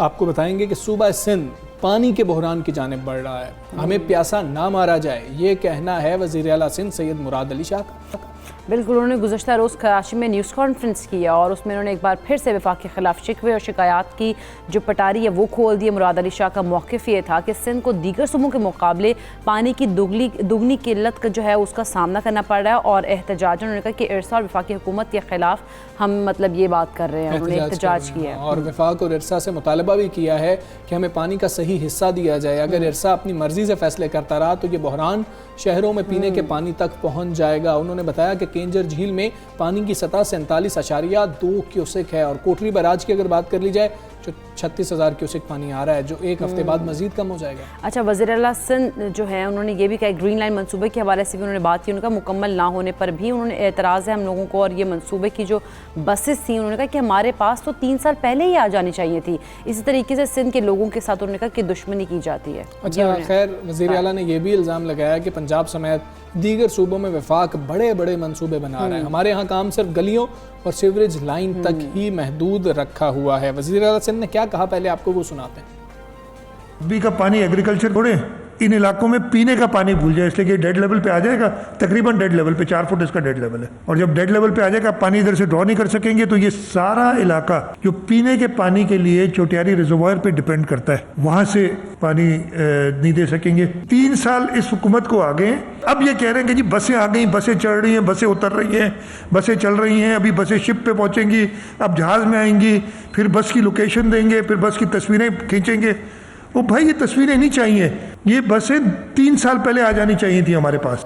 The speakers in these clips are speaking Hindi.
आपको बताएंगे कि सूबा सिंध पानी के बहरान की जानिब बढ़ रहा है। हमें प्यासा ना मारा जाए, ये कहना है वज़ीर आला सिंध सैयद मुराद अली शाह का। बिल्कुल, उन्होंने गुज़श्ता रोज़ कराची में न्यूज़ कॉन्फ्रेंस किया और उसमें उन्होंने एक बार फिर से वफाक के खिलाफ शिकवे और शिकायत की जो पटारी है वो खोल दी। मुराद अली शाह का मौक़िफ़ ये था कि सिंध को दीगर सूबों के मुकाबले पानी की दुगनी किल्लत का जो है उसका सामना करना पड़ रहा है और एहतजाज उन्होंने कहा कि इरसा और वफाकी हुकूमत के खिलाफ हम मतलब ये बात कर रहे हैं। उन्होंने एहतजाज किया है और वफाक और इरसा से मुतालबा भी किया है कि हमें पानी का सही हिस्सा दिया जाए। अगर इरसा अपनी मर्जी से फैसले करता रहा तो ये बहरान शहरों में पीने के पानी तक पहुंच जाएगा। उन्होंने बताया कि केंजर झील में पानी की सतह 47.2 क्यूसेक है और कोटरी बराज की अगर बात कर ली जाए जो 36,000 क्यूसेक पानी आ रहा है, जो एक हफ्ते बाद मजीद कम हो जाएगा। अच्छा, वज़ीर आला सिंध जो है उन्होंने ये भी कहा, ग्रीन लाइन मंसूबे के हवाले से भी उन्होंने बात की। उनका मुकम्मल ना होने पर भी उन्होंने एतराज़ है हम लोगों को और ये मंसूबे की जो बसेस थी उन्होंने कहा कि हमारे पास तो 3 साल पहले ही आ जानी चाहिए थी। इसी तरीके से सिंध के लोगों के साथ उन्होंने कहा कि दुश्मनी की जाती है। अच्छा, खैर वज़ीर आला ने यह भी इल्ज़ाम लगाया कि पंजाब समेत दीगर सूबों में वफाक बड़े बड़े मंसूबे बना रहे हैं, हमारे यहाँ काम सिर्फ गलियों और सीवरेज लाइन तक ही महदूद रखा हुआ है। वज़ीर आला सिंध ने क्या कहा, पहले आपको वो सुनाते हैं। अभी का पानी एग्रीकल्चर छोड़े, इन इलाकों में पीने का पानी भूल जाए, इसलिए कि डेड लेवल पे आ जाएगा, तकरीबन डेड लेवल पे 4 फुट इसका डेड लेवल है। और जब डेड लेवल पे आ जाएगा, पानी इधर से ड्रॉ नहीं कर सकेंगे, तो ये सारा इलाका जो पीने के पानी के लिए चोटियारी रिजर्वायर पे डिपेंड करता है, वहां से पानी नहीं दे सकेंगे। 3 साल इस हुकूमत को आ गए। अब ये कह रहे हैं कि जी बसें आ गई, बसें चढ़ रही हैं, बसें उतर रही हैं, बसें चल रही हैं, अभी बसें शिप पे पहुंचेंगी, अब जहाज में आएंगी, फिर बस की लोकेशन देंगे, फिर बस की तस्वीरें खींचेंगे। वो भाई ये तस्वीरें नहीं चाहिए, ये बसें 3 साल पहले आ जानी चाहिए थी हमारे पास।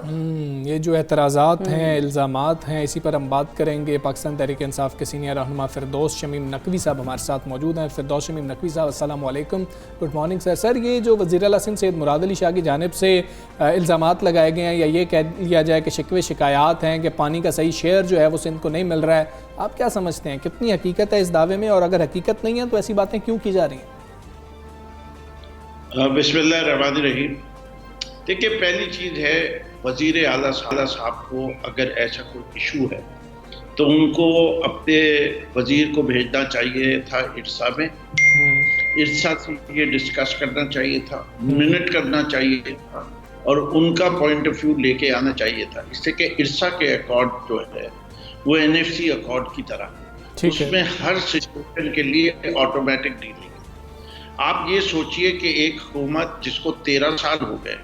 ये जो एतराज़ात हैं, इल्ज़ामात हैं, इसी पर हम बात करेंगे। पाकिस्तान तहरीक इंसाफ के सीनियर रहनुमा फिरदौस शमीम नकवी साहब हमारे साथ मौजूद हैं। फिरदौस शमीम नकवी साहब, अस्सलाम वालेकुम, गुड मॉर्निंग सर। सर, ये जो वज़ीर आला सिंध सैयद मुराद अली शाह की जानिब से इल्ज़ामात लगाए गए हैं या ये कह लिया जाए कि शिकवे शिकायत हैं कि पानी का सही शेयर जो है वो सिंध को नहीं मिल रहा है, आप क्या समझते हैं, कितनी हकीकत है इस दावे में, और अगर हकीकत नहीं है तो ऐसी बातें क्यों की जा रही हैं? बिस्मिल्लाहिर्रहमानिर्रहीम। देखिए, पहली चीज़ है, वज़ीर आला साहब को अगर ऐसा कोई इशू है तो उनको अपने वज़ीर को भेजना चाहिए था इरसा में, इरसा से ये डिस्कस करना चाहिए था, मिनट करना चाहिए था और उनका पॉइंट ऑफ व्यू लेके आना चाहिए था। इससे कि इरसा के अकॉर्ड जो है वो NFC अकॉर्ड की तरह, उसमें हर सिचुएशन के लिए ऑटोमेटिक डीलिंग। आप ये सोचिए कि एक हुकूमत जिसको 13 साल हो गए,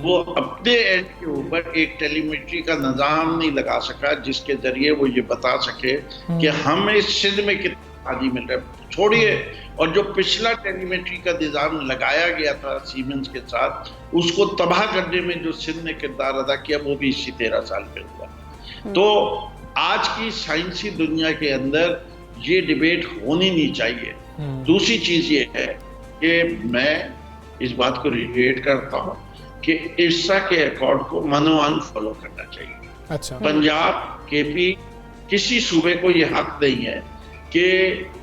वो अपने एंड के ऊपर एक टेलीमेट्री का निज़ाम नहीं लगा सका जिसके जरिए वो ये बता सके कि हमें सिंध में कितना पानी मिल रहा है। छोड़िए, और जो पिछला टेलीमेट्री का निज़ाम लगाया गया था सीमेंस के साथ, उसको तबाह करने में जो सिंध ने किरदार अदा किया वो भी इसी 13 साल में हुआ। तो आज की साइंसी दुनिया के अंदर ये डिबेट होनी नहीं चाहिए। दूसरी चीज ये है कि मैं इस बात को रिलेट करता हूँ कि इरसा के अकॉर्ड को मनोमान फॉलो करना चाहिए। अच्छा, पंजाब, KP, किसी सूबे को ये हक नहीं है कि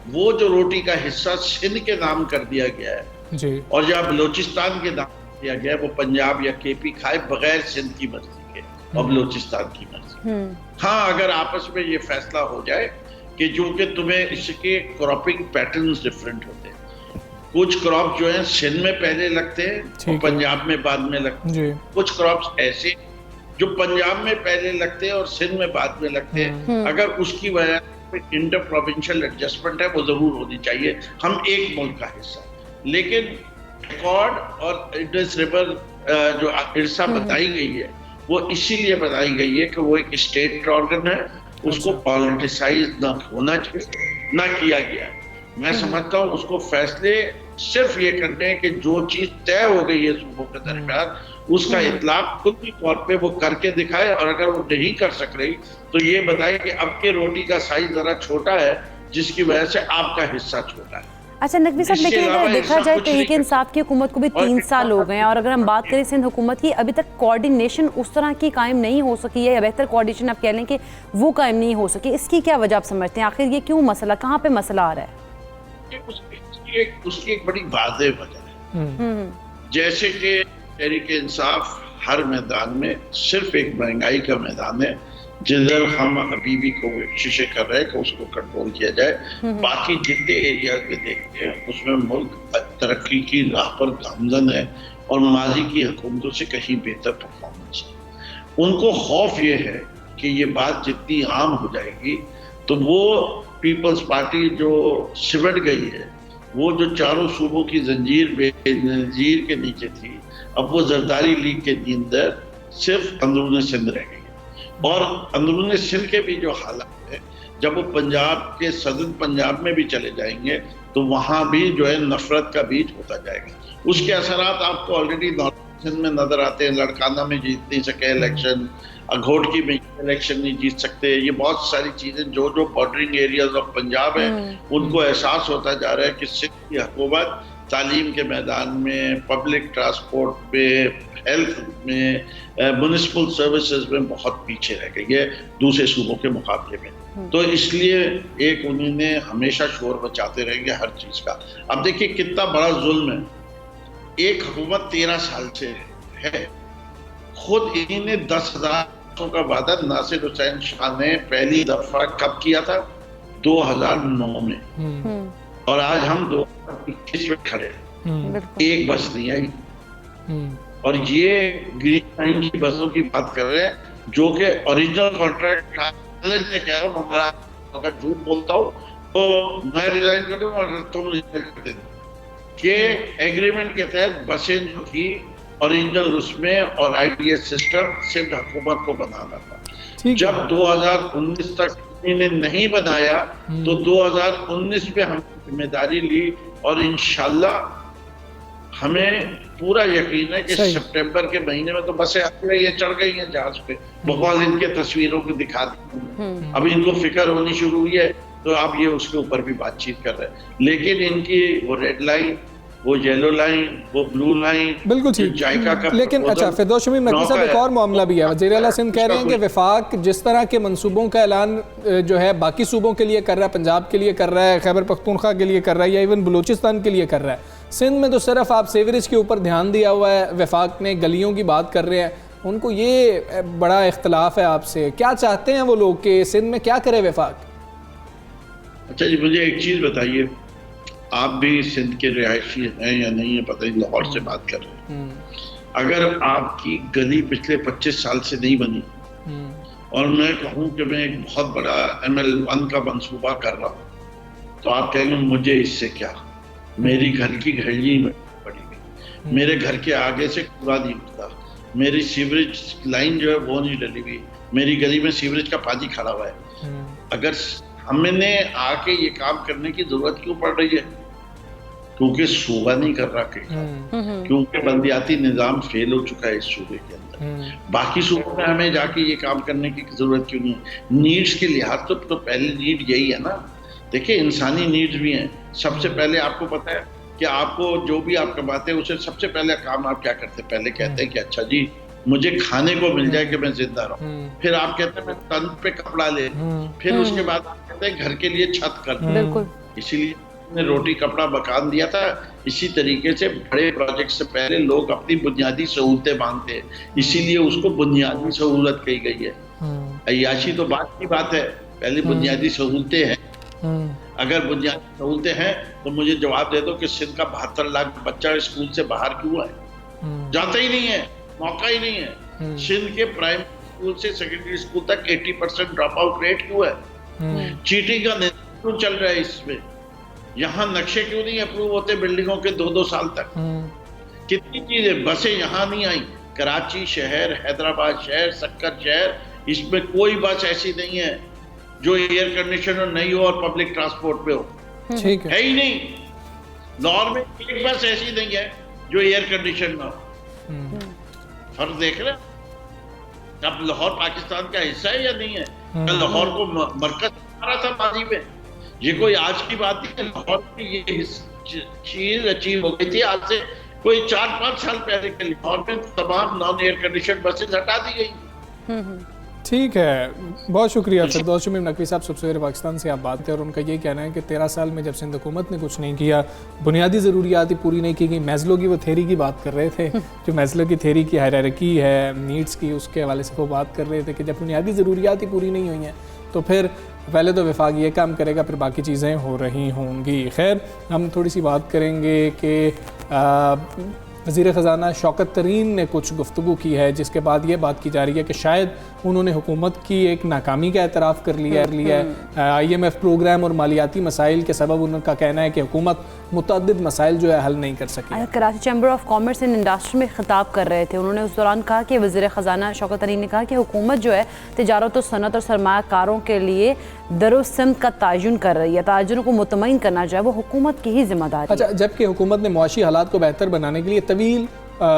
वो जो रोटी का हिस्सा सिंध के नाम कर दिया गया है जी, और जहाँ बलोचिस्तान के नाम कर दिया गया है, वो पंजाब या KP खाए बगैर सिंध की मर्जी के और बलोचिस्तान की मर्जी। हाँ, अगर आपस में ये फैसला हो जाए कि जो कि तुम्हें इसके क्रॉपिंग पैटर्न्स डिफरेंट होते हैं, कुछ क्रॉप जो है सिंध में पहले लगते हैं और पंजाब में बाद में लगते हैं, कुछ क्रॉप्स ऐसे जो पंजाब में पहले लगते हैं और सिंध में बाद में लगते हैं। अगर उसकी वजह से इंटर प्रोविंशियल एडजस्टमेंट है वो जरूर होनी चाहिए, हम एक मुल्क का हिस्सा। लेकिन रिकॉर्ड और इंडस रिवर जो इरसा बताई गई है वो इसीलिए बताई गई है कि वो एक स्टेट ऑर्गन है, उसको पॉलिटिसाइज ना होना चाहिए, ना किया गया। मैं समझता हूँ उसको फैसले सिर्फ ये करते हैं कि जो चीज तय हो गई है सूबों के दरमियान उसका इतलाक खुद भी तौर पे वो करके दिखाए, और अगर वो नहीं कर सक रही तो ये बताए कि अब के रोटी का साइज जरा छोटा है जिसकी वजह से आपका हिस्सा छोटा है। अच्छा नकवी साहब, लेकिन अगर देखा जाए तहरीक इंसाफ की हुकूमत को भी 3 साल हो गए हैं और अगर हम बात करें सिंध हुकूमत की, अभी तक कोऑर्डिनेशन उस तरह की कायम नहीं हो सकी है, या बेहतर कोऑर्डिनेशन आप कह लें कि वो कायम नहीं हो सकी। इसकी क्या वजह आप समझते हैं? आखिर ये क्यों मसला, कहाँ पे मसला आ रहा है? उसकी एक बड़ी वाज़ेह वजह है। जैसे कि तहरीक इंसाफ हर मैदान में सिर्फ एक महंगाई का मैदान है जिधर हम अभी भी कोशिश कर रहे हैं कि उसको कंट्रोल किया जाए। बाकी जितने एरिया में देखते हैं उसमें मुल्क तरक्की की राह पर गामजन है और माजी की हुकूमतों से कहीं बेहतर परफॉर्मेंस है। उनको खौफ ये है कि ये बात जितनी आम हो जाएगी तो वो पीपल्स पार्टी जो सिमट गई है, वो जो चारों सूबों की जंजीर के नीचे थी, अब वो जरदारी लीग के अंदर सिर्फ अंदरून सिंध रह गई है। और अंदरून सिंध के भी जो हालात है, जब वो पंजाब के सदर पंजाब में भी चले जाएंगे तो वहां भी जो है नफरत का बीज होता जाएगा। उसके असरात आपको ऑलरेडी नॉर्थ सिंध में नजर आते हैं। लड़काना में जीत नहीं सके इलेक्शन, अघोटकी में इलेक्शन नहीं जीत सकते। ये बहुत सारी चीजें जो बॉर्डरिंग एरियाज ऑफ पंजाब है उनको एहसास होता जा रहा है कि सिंध की हुकूमत तालीम के मैदान में, पब्लिक ट्रांसपोर्ट में, हेल्थ में, म्युनिसिपल सर्विसेज में बहुत पीछे रह गई है दूसरे सूबों के मुकाबले में। तो इसलिए एक उन्होंने हमेशा शोर मचाते रहेंगे हर चीज का। अब देखिए कितना बड़ा जुल्म है। एक हुकूमत 13 साल से है, खुद इन्होंने 10,000 का वादा नासिर हुसैन शाह ने पहली दफा कब किया था? 2009 में, और आज हम 2021 में खड़े हैं, एक बस नहीं आई। और ये ग्रीन लाइन की बसों की बात कर रहे हैं जो कि ओरिजिनल कॉन्ट्रैक्ट ने कहा। अगर झूठ बोलता हूँ तो मैं रिजाइन कर दूँ और तुम रिजाइन कर देना। के एग्रीमेंट के तहत बसें जो थी ओरिजिनल उसमें और आईटीएस सिस्टम सिर्फ हुकूमत को बनाना था। जब 2019 तक इन्हें नहीं बनाया तो 2019 में हमने जिम्मेदारी ली और इंशाल्लाह हमें पूरा यकीन है कि सितंबर के महीने में तो बसें आ गई है, चढ़ गई हैं जहाज पे। बहुत इनके तस्वीरों को दिखा दी। अब इनको फिक्र होनी शुरू हुई है तो आप ये उसके ऊपर भी बातचीत कर रहे हैं। लेकिन इनकी वो रेड लाइन, वो येलो लाइन, वो ब्लू लाइन, बिल्कुल ठीक। लेकिन अच्छा, फिरदौस शमीम नकवी साहब, एक और मामला भी है। वज़ीर आला सिंध कह रहे हैं कि वफाक जिस तरह के मंसूबों का ऐलान जो है बाकी सूबों के लिए कर रहा है, पंजाब के लिए कर रहा है, खैबर पख्तूनख्वा के लिए कर रहा है, या इवन बलूचिस्तान के लिए कर रहा है, सिंध में तो सिर्फ आप सीवरेज के ऊपर ध्यान दिया हुआ है। वफाक ने गलियों की बात कर रहे हैं। उनको ये बड़ा इख्तलाफ है आपसे। क्या चाहते हैं वो लोग कि सिंध में क्या करे वफाक? अच्छा जी, मुझे एक चीज़ बताइए, आप भी सिंध के रिहायशी हैं या नहीं है पता नहीं, लाहौर से बात कर रहे हैं। अगर आपकी गली पिछले 25 साल से नहीं बनी और मैं कहूँ कि मैं एक बहुत बड़ा ML1 का मंसूबा कर रहा हूँ तो आप कहेंगे मुझे इससे क्या, मेरी घर की घड़ी में पड़ी, मेरे घर के आगे से कूड़ा नहीं उठता, मेरी सीवरेज लाइन जो है वो नहीं डली हुई, मेरी गली में सीवरेज का पानी खड़ा हुआ है। अगर हमने आके ये काम करने की जरूरत क्यों पड़ रही है? क्योंकि सूबा नहीं कर रहा कहीं, क्योंकि बल्दियाती निजाम फेल हो चुका है इस सूबे के अंदर। बाकी सूबों में हमें जाके ये काम करने की जरूरत क्यों नहीं? नीड्स के लिहाज तो पहली नीड यही है ना। देखिए इंसानी नीड्स भी हैं। सबसे पहले आपको पता है कि आपको जो भी आप कमाते हैं उसे सबसे पहले काम आप क्या करते हैं? पहले कहते हैं कि अच्छा जी मुझे खाने को मिल जाए कि मैं जिंदा रहूं। फिर आप कहते हैं मैं तन पे कपड़ा ले, फिर उसके बाद आप कहते हैं घर के लिए छत कर। बिल्कुल, इसीलिए ने रोटी कपड़ा मकान दिया था। इसी तरीके से बड़े प्रोजेक्ट से पहले लोग अपनी बुनियादी सहूलतें मांगते हैं, इसीलिए उसको बुनियादी सहूलत कही गई है। अय्याशी तो बात की बात है, पहले बुनियादी सहूलतें हैं। अगर बुनियादी सहूलतें हैं तो मुझे जवाब दे दो कि सिंध का 72 लाख बच्चा स्कूल से बाहर क्यों है? जाता ही नहीं है, मौका ही नहीं है। सिंध के प्राइमरी स्कूल से सेकेंडरी स्कूल तक 80% ड्रॉप आउट रेट क्यों है? चीटिंग का क्यों चल रहा है इसमें? यहाँ नक्शे क्यों नहीं अप्रूव होते बिल्डिंगों के 2-2 साल तक? कितनी चीजें, बसें यहाँ नहीं आई। कराची शहर, हैदराबाद शहर, सक्कर शहर, इसमें कोई बस ऐसी नहीं है जो एयर कंडीशनर नहीं हो और पब्लिक ट्रांसपोर्ट पे हो। ठीक है ही नहीं। लाहौर में एक बस ऐसी नहीं है जो एयर कंडीशन ना हो। फर्क देख रहे हैं? अब लाहौर पाकिस्तान का हिस्सा है या नहीं है? लाहौर को मरकज बना था माजी में। ये कोई आज की बात नहीं है। लाहौर में ये चीज अचीव हो गई थी आज से कोई 4-5 साल पहले के। लाहौर में तमाम नॉन एयर कंडीशन बसेस हटा दी गई। ठीक है, बहुत शुक्रिया फिरदौस शमीम नकवी साहब। सबसे पाकिस्तान से आप बात करें और उनका ये कहना है कि 13 साल में जब सिंध हुकूमत ने कुछ नहीं किया, बुनियादी ज़रूरियात ही पूरी नहीं की गई। मैस्लो की वो थेरी की बात कर रहे थे, जो मैस्लो की थेरी की हायरार्की है नीड्स की, उसके हवाले से वो बात कर रहे थे कि जब बुनियादी ज़रूरियात ही पूरी नहीं हुई हैं तो फिर पहले तो वफाक ये काम करेगा, फिर बाकी चीज़ें हो रही होंगी। खैर, हम थोड़ी सी बात करेंगे कि वज़ीर ख़जाना शौकत तरीन ने कुछ गुफ्तगू की है, जिसके बाद ये बात की जा रही है कि शायद उन्होंने हुकूमत की एक नाकामी का एतराफ़ कर लिया है। IMF प्रोग्राम और मालियाती मसाइल के सबब उनका कहना है कि हुकूमत मुतअद्दिद मसाइल जो है हल नहीं कर सकी। Karachi chamber of commerce and industry में खिताब कर रहे थे, उन्होंने उस दौरान कहा कि वज़ीर ख़जाना शौकत तरीन ने कहा कि हुकूमत जो है तिजारत और सनत और सरमायाकारों के लिए दरुस्समत का तयन कर रही है। ताजिरों को मुतमईन करना जो है वो हुकूमत की ही जिम्मेदारी है। अच्छा, जबकि हुकूमत ने मुआशी हालात को बेहतर बनाने के लिए तवील,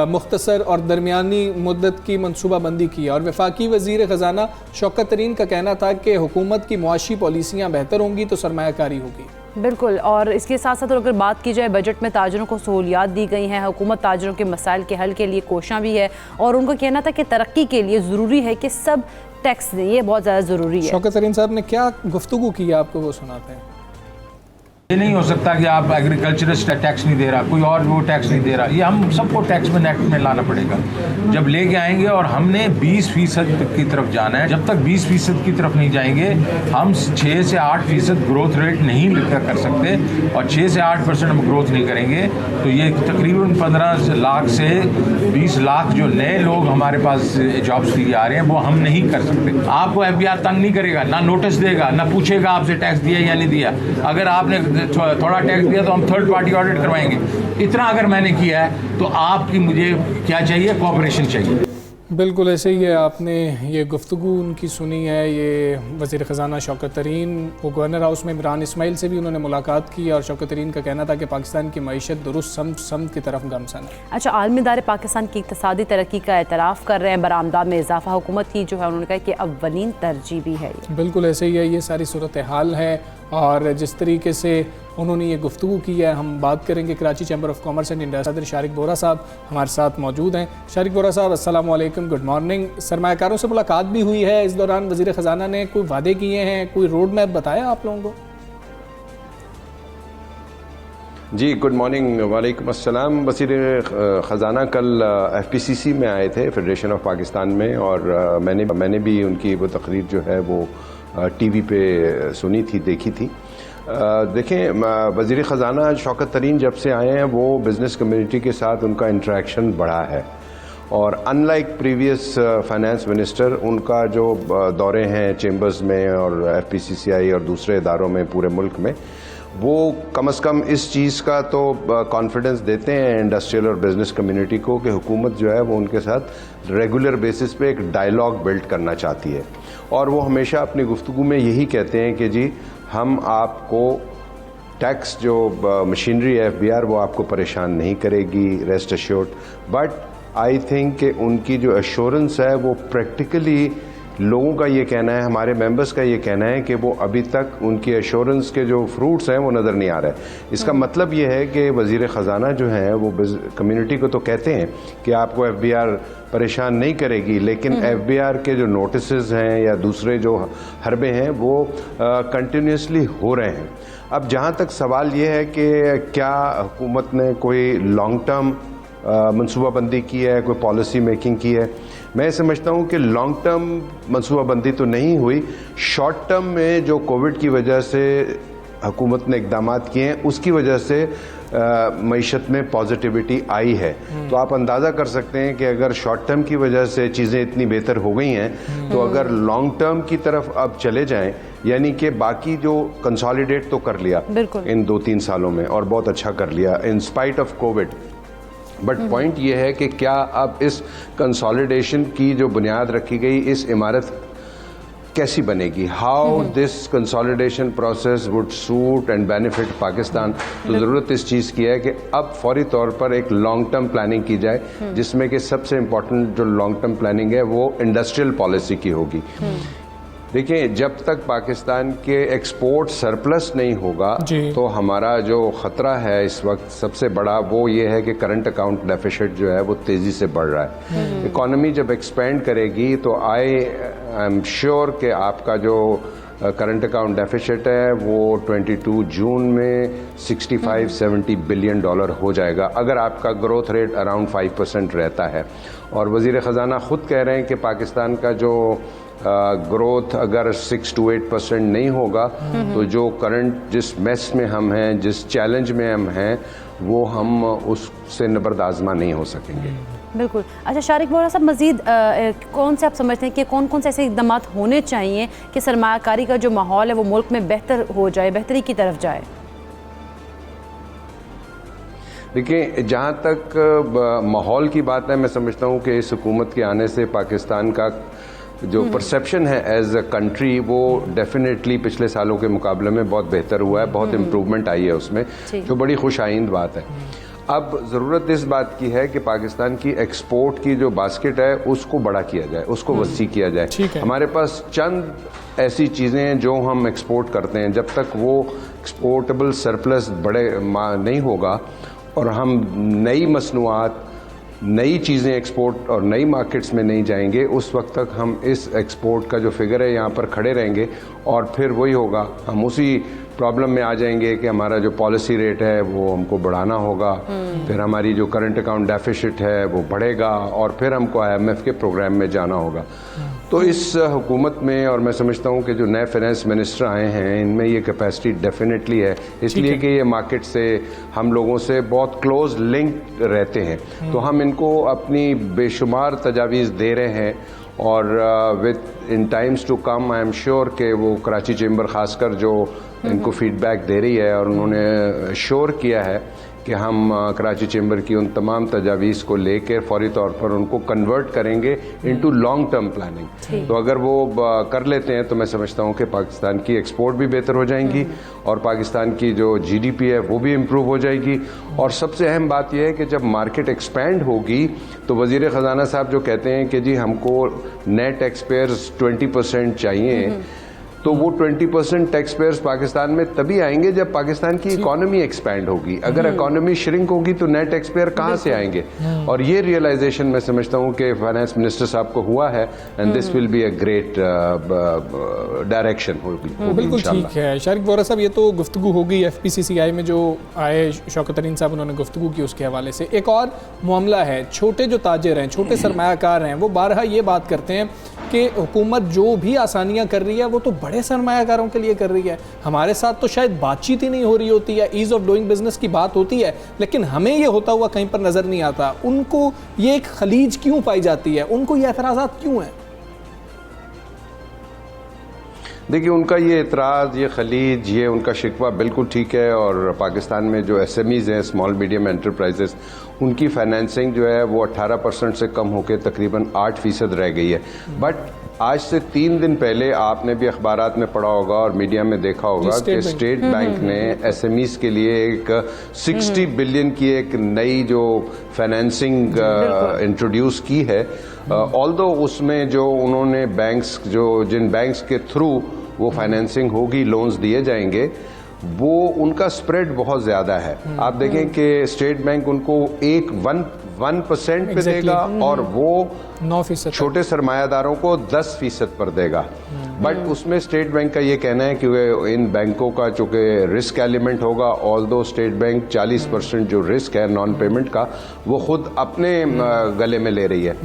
मुख्तसर और दरमियानी मुद्दत की मनसूबाबंदी की है और वफाकी वज़ीर ख़जाना शौकत तरीन का कहना था कि हुकूमत की मुआशी पॉलिसियाँ बेहतर होंगी तो सरमायाकारी होगी। बिल्कुल, और इसके साथ साथ अगर बात की जाए बजट में ताजिरों को सहूलियात दी गई हैं, हुकूमत ताजिरों के मसाइल के हल के लिए कोशियाँ भी है और उनका कहना था कि तरक्की के लिए ज़रूरी है कि सब टैक्स दें, ये बहुत ज़्यादा ज़रूरी है। शौकत तरीन साहब ने क्या गुफ्तगू की आपको वो सुनाते हैं। ये नहीं हो सकता कि आप एग्रीकल्चरिस्ट टैक्स नहीं दे रहा, कोई और वो टैक्स नहीं दे रहा, ये हम सबको टैक्स में एक्ट में लाना पड़ेगा जब लेके आएंगे। और हमने 20% की तरफ जाना है। जब तक 20% की तरफ नहीं जाएंगे हम 6 से 8% ग्रोथ रेट नहीं कर सकते और 6 से 8% हम ग्रोथ नहीं करेंगे तो ये तकरीबन 15 लाख से 20 लाख जो नए लोग हमारे पास जॉब्स के लिए आ रहे हैं वो हम नहीं कर सकते। आपको FBI तंग नहीं करेगा, ना नोटिस देगा, ना पूछेगा आपसे टैक्स दिया या नहीं दिया। अगर आपने थोड़ा टैक्स दिया तो हम थर्ड पार्टी ऑडिट करवाएंगे। इतना अगर मैंने किया है तो आपकी मुझे क्या चाहिए, कोऑपरेशन चाहिए। बिल्कुल ऐसे ही है, आपने ये गुफ्तगू उनकी सुनी है। ये वज़ीर ख़जाना शौकत तरीन, वो गवर्नर हाउस में इमरान इस्माइल से भी उन्होंने मुलाकात की और शौकत तरीन का कहना था कि पाकिस्तान की मईशत दुरुस्त समत की तरफ गमसन है। अच्छा, आलमी इदारे पाकिस्तान की इक़्तिसादी तरक्की का एतराफ़ कर रहे हैं, बरामदात में इजाफा हुकूमत की जो है उन्होंने कहा कि अव्वलीन तरजीह भी है। बिल्कुल ऐसे ही है, ये सारी सूरत हाल है और जिस तरीके से उन्होंने ये गुफ्तगू की है। हम बात करेंगे Karachi chamber of commerce and industry, सदर शारिक बोरा साहब हमारे साथ मौजूद हैं। शारिक बोरा साहब, अस्सलाम वालेकुम, गुड मॉर्निंग। सरमायाकारों से मुलाकात भी हुई है इस दौरान, वज़ीर ख़जाना ने कोई वादे किए हैं, कोई रोड मैप बताया आप लोगों को? जी गुड मॉर्निंग, वालेकुम अस्सलाम। वज़ीर ख़जाना कल FPCC में आए थे, फेडरेशन ऑफ पाकिस्तान में, और मैंने भी उनकी वो तकरीर जो है वो TV पे सुनी थी, देखी थी। देखें, वज़ीर ख़जाना शौकत तरीन जब से आए हैं वो बिज़नेस कम्युनिटी के साथ उनका इंटरेक्शन बढ़ा है और अनलाइक प्रीवियस फाइनेंस मिनिस्टर, उनका जो दौरे हैं चेम्बर्स में और FPCCI और दूसरे इदारों में पूरे मुल्क में, वो कम से कम इस चीज़ का तो कॉन्फिडेंस देते हैं इंडस्ट्रियल और बिज़नेस कम्युनिटी को कि हुकूमत जो है वो उनके साथ रेगुलर बेसिस पे एक डायलॉग बिल्ड करना चाहती है। और वो हमेशा अपनी गुफ्तगू में यही कहते हैं कि जी हम आपको टैक्स जो मशीनरी है FBR वो आपको परेशान नहीं करेगी, rest assured. But I think कि उनकी जो एश्योरेंस है वो प्रैक्टिकली लोगों का ये कहना है, हमारे मेंबर्स का ये कहना है कि वो अभी तक उनकी एश्योरेंस के जो फ्रूट्स हैं वो नज़र नहीं आ रहे। इसका मतलब ये है कि वज़ीर ख़जाना जो हैं वो कम्युनिटी को तो कहते हैं कि आपको FBR परेशान नहीं करेगी, लेकिन FBR के जो नोटिसेस हैं या दूसरे जो हरबे हैं वो कंटिन्यूसली हो रहे हैं। अब जहाँ तक सवाल ये है कि क्या हुकूमत ने कोई लॉन्ग टर्म मनसूबाबंदी की है, कोई पॉलिसी मेकिंग की है, मैं समझता हूँ कि लॉन्ग टर्म मनसूबाबंदी तो नहीं हुई। शॉर्ट टर्म में जो कोविड की वजह से हुकूमत ने इकदाम किए हैं उसकी वजह से मईशत में पॉजिटिविटी आई है। तो आप अंदाज़ा कर सकते हैं कि अगर शॉर्ट टर्म की वजह से चीज़ें इतनी बेहतर हो गई हैं तो अगर लॉन्ग टर्म की तरफ अब चले जाएं, यानी कि बाकी जो कंसोलिडेट तो कर लिया इन 2-3 सालों में और बहुत अच्छा कर लिया in spite of Covid, but point ये है कि क्या अब इस कंसोलिडेशन की जो बुनियाद रखी गई इस इमारत कैसी बनेगी, how this consolidation process would suit and benefit Pakistan. तो ज़रूरत इस चीज़ की है कि अब फौरी तौर पर एक लॉन्ग टर्म प्लानिंग की जाए, जिसमें कि सबसे इम्पोर्टेंट जो लॉन्ग टर्म प्लानिंग है वो इंडस्ट्रियल पॉलिसी की होगी। देखिए, जब तक पाकिस्तान के एक्सपोर्ट सरप्लस नहीं होगा तो हमारा जो ख़तरा है इस वक्त सबसे बड़ा वो ये है कि करंट अकाउंट डेफिसिट जो है वो तेज़ी से बढ़ रहा है। इकॉनमी जब एक्सपेंड करेगी तो आई एम श्योर कि आपका जो करंट अकाउंट डेफिसिट है वो 22 जून में 65-70 बिलियन डॉलर हो जाएगा अगर आपका ग्रोथ रेट अराउंड 5% रहता है। और वज़ीर ख़जाना ख़ुद कह रहे हैं कि पाकिस्तान का जो ग्रोथ अगर 6 to 8% नहीं होगा तो जो करंट जिस मेस में हम हैं, जिस चैलेंज में हम हैं, वो हम उससे नबरदाज़मा नहीं हो सकेंगे। बिल्कुल। अच्छा शारिक वोहरा साहब, मज़ीद कौन से आप समझते हैं कि कौन कौन से ऐसे इक़दाम होने चाहिए कि सरमायाकारी का जो माहौल है वो मुल्क में बेहतर हो जाए, बेहतरी की तरफ जाए? देखिए, जहाँ तक माहौल की बात है, मैं समझता हूँ कि इस हुकूमत के आने से पाकिस्तान का जो परसेप्शन है एज अ कंट्री वो डेफिनेटली पिछले सालों के मुकाबले में बहुत बेहतर हुआ है, बहुत इम्प्रूवमेंट आई है उसमें, जो बड़ी खुशाइंद बात है। अब ज़रूरत इस बात की है कि पाकिस्तान की एक्सपोर्ट की जो बास्केट है उसको बड़ा किया जाए, उसको वसी किया जाए। हमारे पास चंद ऐसी चीज़ें हैं जो हम एक्सपोर्ट करते हैं, जब तक वो एक्सपोर्टेबल सरप्लस बड़े नहीं होगा और हम नई मसनूआत, नई चीज़ें एक्सपोर्ट और नई मार्केट्स में नहीं जाएंगे, उस वक्त तक हम इस एक्सपोर्ट का जो फिगर है यहाँ पर खड़े रहेंगे और फिर वही होगा, हम उसी प्रॉब्लम में आ जाएंगे कि हमारा जो पॉलिसी रेट है वो हमको बढ़ाना होगा, फिर हमारी जो करंट अकाउंट डेफिसिट है वो बढ़ेगा और फिर हमको IMF के प्रोग्राम में जाना होगा। तो इस हुकूमत में, और मैं समझता हूँ कि जो नए फाइनेंस मिनिस्टर आए हैं इनमें ये कैपेसिटी डेफिनेटली है, इसलिए कि ये मार्केट से, हम लोगों से बहुत क्लोज लिंक रहते हैं, तो हम इनको अपनी बेशुमार तजावीज़ दे रहे हैं और with in times to come I am sure कि वो कराची चेंबर खासकर जो इनको फीडबैक दे रही है और उन्होंने श्योर किया है कि हम कराची चेंबर की उन तमाम तजावीज़ को लेकर फौरी तौर पर उनको कन्वर्ट करेंगे इनटू लॉन्ग टर्म प्लानिंग। तो अगर वो कर लेते हैं तो मैं समझता हूँ कि पाकिस्तान की एक्सपोर्ट भी बेहतर हो जाएंगी और पाकिस्तान की जो GDP है वो भी इम्प्रूव हो जाएगी। और सबसे अहम बात यह है कि जब मार्केट एक्सपैंड होगी तो वज़ीर ख़जाना साहब जो कहते हैं कि जी हमको नेट टैक्स पेयर्स 20% चाहिए, तो वो 20% टैक्स पेयर्स पाकिस्तान में तभी आएंगे जब पाकिस्तान की इकोनॉमी एक्सपैंड होगी। अगर इकोनॉमी श्रिंक होगी तो नए टैक्स पेयर कहाँ से आएंगे? और ये रियलाइजेशन मैं समझता हूँ कि फाइनेंस मिनिस्टर साहब को हुआ है and this will be a great direction होगी। बिल्कुल ठीक है शारिक वोहरा साहब, ये तो गुफ्तगू होगी FPCCI में जो आए शौकत तरीन साहब, उन्होंने गुफ्तगू की उसके हवाले से। एक और मामला है, छोटे जो ताजिर हैं, छोटे सरमायाकार हैं, वो बारहा ये बात करते हैं कि हुकूमत जो भी आसानियाँ कर रही है वो तो बड़े सरमायाकारों के लिए कर रही है, हमारे साथ तो शायद बातचीत ही नहीं हो रही होती है, ईज़ ऑफ डूइंग बिजनेस की बात होती है, लेकिन हमें ये होता हुआ कहीं पर नज़र नहीं आता। उनको ये एक खलीज क्यों पाई जाती है, उनको ये एतराज़ात क्यों हैं? देखिए, उनका ये एतराज़, ये खलीज, ये उनका शिकवा बिल्कुल ठीक है। और पाकिस्तान में जो SMEs हैं, स्मॉल मीडियम एंटरप्राइजेस, उनकी फाइनेंसिंग जो है वो 18% से कम होकर तकरीबन 8% रह गई है। बट आज से 3 दिन पहले आपने भी अखबारात में पढ़ा होगा और मीडिया में देखा होगा कि स्टेट बैंक ने SMEs के लिए एक 60 बिलियन की एक नई जो फाइनेंसिंग इंट्रोड्यूस की है। ऑल्दो उसमें जो उन्होंने बैंक्स, जो जिन बैंक्स के थ्रू वो फाइनेंसिंग होगी, लोन्स दिए जाएंगे, वो उनका स्प्रेड बहुत ज़्यादा है। आप देखें कि स्टेट बैंक उनको 1% पे देगा और वो 9% छोटे सरमायादारों को 10% पर देगा। बट उसमें स्टेट बैंक का ये कहना है कि इन बैंकों का चूँकि रिस्क एलिमेंट होगा, ऑल्दो स्टेट बैंक 40% जो रिस्क है नॉन पेमेंट का वो खुद अपने गले में ले रही है।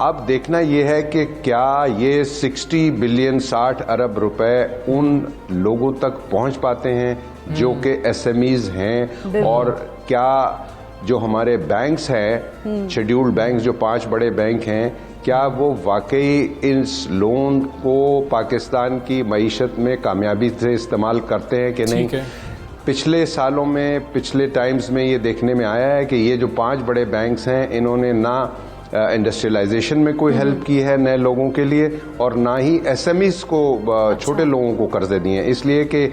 अब देखना ये है कि क्या ये 60 बिलियन 60 अरब रुपए उन लोगों तक पहुंच पाते हैं जो कि SMEs हैं, और क्या जो हमारे बैंक्स हैं, शेड्यूल्ड बैंक्स जो 5 बड़े बैंक हैं, क्या वो वाकई इस लोन को पाकिस्तान की मईशत में कामयाबी से इस्तेमाल करते हैं कि नहीं? पिछले सालों में, पिछले टाइम्स में ये देखने में आया है कि ये जो 5 बड़े बैंक्स हैं, इन्होंने ना इंडस्ट्रियलाइजेशन में कोई हेल्प की है नए लोगों के लिए, और ना ही एसएमईज को छोटे लोगों को कर्जे दिए हैं, इसलिए कि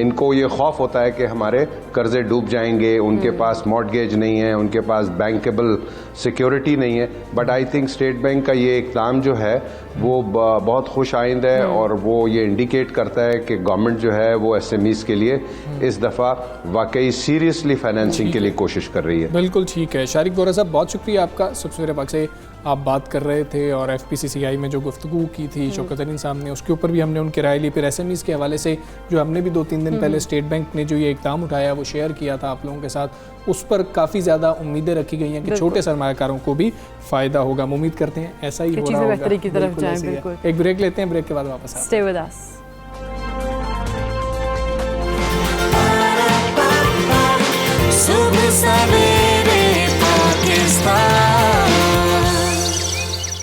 इनको ये खौफ होता है कि हमारे कर्जे डूब जाएंगे, उनके पास मॉर्टगेज नहीं है, उनके पास बैंकेबल सिक्योरिटी नहीं है। But I think state bank का ये इक़दाम जो है वो बहुत खुश आइंद है, और वो ये इंडिकेट करता है कि गवर्नमेंट जो है वो एसएमईज के लिए इस दफ़ा वाकई सीरियसली फाइनेंसिंग के लिए कोशिश कर रही है। बिल्कुल ठीक है। शारिक वोरा साहब, बहुत शुक्रिया आपका। सबसे मेरे पास से आप बात कर रहे थे और FPCCI में जो गुफ्तगू की थी शौकत अली साहब ने, उसके ऊपर भी हमने उनकी राय ली। फिर SMEs के हवाले से जो हमने भी 2-3 दिन पहले स्टेट बैंक ने जो ये इक़दाम उठाया वो शेयर किया था आप लोगों के साथ, उस पर काफ़ी ज़्यादा उम्मीदें रखी गई हैं कि छोटे सरमायाकारों को भी फ़ायदा होगा। हम उम्मीद करते हैं ऐसा ही हो रहा होगा। की तरफ जाएं। बिल्कुल। एक ब्रेक लेते हैं, ब्रेक के बाद वापस आते हैं। Stay with us.